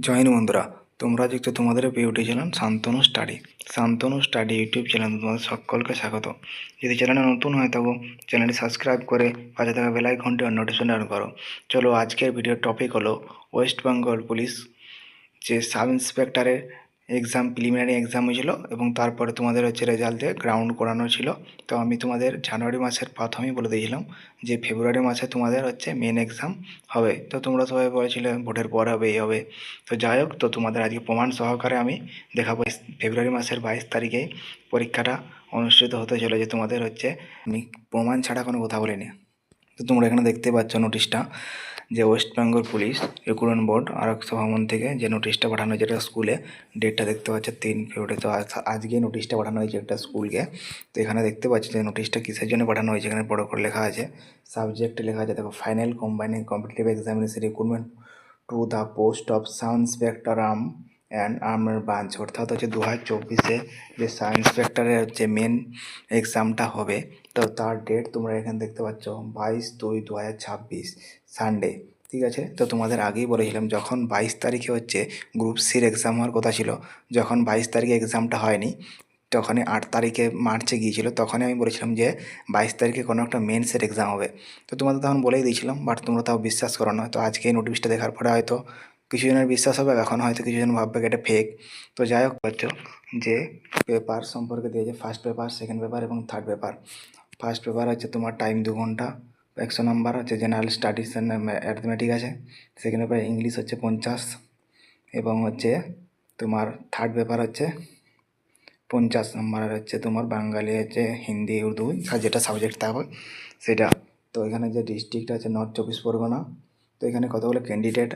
Join বন্ধুরা, তোমরা যুক্ত তোমাদের YouTube channel Shantanu study YouTube channel তোমাদের সকলকে স্বাগত। যদি চ্যানেলে নতুন হয়ে থাকো, চ্যানেলটি সাবস্ক্রাইব করে পাশে থাকা বেল আইকনটি নোটিফিকেশন অন করো। চলো, আজকের ভিডিওর টপিক হলো ওয়েস্ট বেঙ্গল পুলিশ যে সাব ইন্সপেক্টরের এক্সাম, প্রিলিমিনারি এক্সাম হয়েছিল এবং তারপরে তোমাদের রেজাল্টে গ্রাউন্ড করানো ছিল। তো আমি তোমাদের জানুয়ারি মাসের প্রথমেই বলে দিয়েছিলাম যে ফেব্রুয়ারি মাসে তোমাদের মেন এক্সাম হবে। তো তোমরা সবাই বলেছিলে ভোটের পর হবে, এই হবে। তো যাই হোক, তো তোমাদের আজকে প্রমাণ সহকারে আমি দেখাবো। ফেব্রুয়ারি মাসের 22 তারিখে পরীক্ষাটা অনুষ্ঠিত হতে চলেছে। তোমাদের আমি প্রমাণ ছাড়া কোনো কথা বলিনি। তো তোমরা এখানে দেখতে পাচ্ছ নোটিশটা, যে West Bengal police recruitment board আরক্ষী ভবন থেকে যে নোটিশটা পাঠানো হয়েছে, এটা স্কুলে ডেটটা দেখতে পাচ্ছ 3 ফেব্রুয়ারি। তো আজকে নোটিশটা পাঠানো হয়েছে একটা স্কুলকে। তো এখানে দেখতে পাচ্ছি যে নোটিশটা কিসের জন্য পাঠানো হয়েছে, এখানে বড় করে লেখা আছে, সাবজেক্টে লেখা আছে দেখো, final combining competitive examination recruitment to the post of sub inspector and armour branch. অর্থাৎ 2024 যে সাব ইন্সপেক্টরের মেন এক্সামটা হবে। তো তার ডেট তোমরা এখানে দেখতে পাচ্ছ 22/2/2026 সানডে। ঠিক আছে, তো তোমাদের আগেই বলেছিলাম যখন 22 তারিখে গ্রুপ সির এক্সাম হওয়ার কথা ছিল, যখন 22 তারিখে এক্সামটা হয়নি, তখনই 8 তারিখে মার্চে গিয়েছিল, তখনই আমি বলেছিলাম যে 22 তারিখে কোনো একটা মেন্সের এক্সাম হবে। তো তোমাদের তখন বলেই দিয়েছিলাম, বাট তোমরা তাও বিশ্বাস করো না। তো আজকে এই নোটিশটা দেখার পরে হয়তো কিছু জনের বিশ্বাস হবে, এখন হয়তো কিছু জন ভাববে এটা ফেক। তো যাই হোক, যে পেপার সম্পর্কে দিয়েছে, ফার্স্ট পেপার, সেকেন্ড পেপার এবং থার্ড পেপার। ফার্স্ট পেপার তোমার টাইম 2 ঘন্টা, 100 number general studies and arithmetic আছে। সেকেন্ড পেপার ইংলিশ 50 এবং তোমার থার্ড পেপার 50 নাম্বার। আর তোমার বাঙালি হিন্দি, উর্দু যেটা সাবজেক্ট থাকবে সেটা। তো এখানে যে ডিস্ট্রিক্ট আছে নর্থ 24 পরগনা। তো এখানে কতগুলো ক্যান্ডিডেট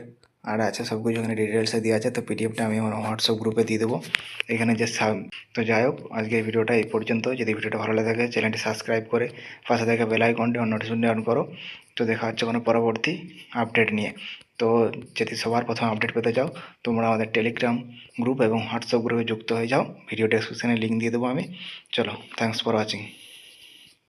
আর আছে, সব কিছু এখানে ডিটেলসে দেওয়া আছে। তো পিডিএফটা আমি আমার হোয়াটসঅ্যাপ গ্রুপে দিয়ে দেবো এখানে তো যাই হোক, আজকের ভিডিওটা এই পর্যন্ত। যদি ভিডিওটা ভালো লাগে থাকে, চ্যানেলটি সাবস্ক্রাইব করে পাশে থেকে বেল আইকনটি নোটিফিকেশন অন করো। তো দেখা হচ্ছে কোনো পরবর্তী আপডেট নিয়ে। তো যদি সবার প্রথম আপডেট পেতে চাও, তোমরা আমাদের টেলিগ্রাম গ্রুপ এবং হোয়াটসঅ্যাপ গ্রুপে যুক্ত হয়ে যাও। ভিডিও ডেসক্রিপশনে লিঙ্ক দিয়ে দেবো আমি। চলো, থ্যাঙ্কস ফর ওয়াচিং।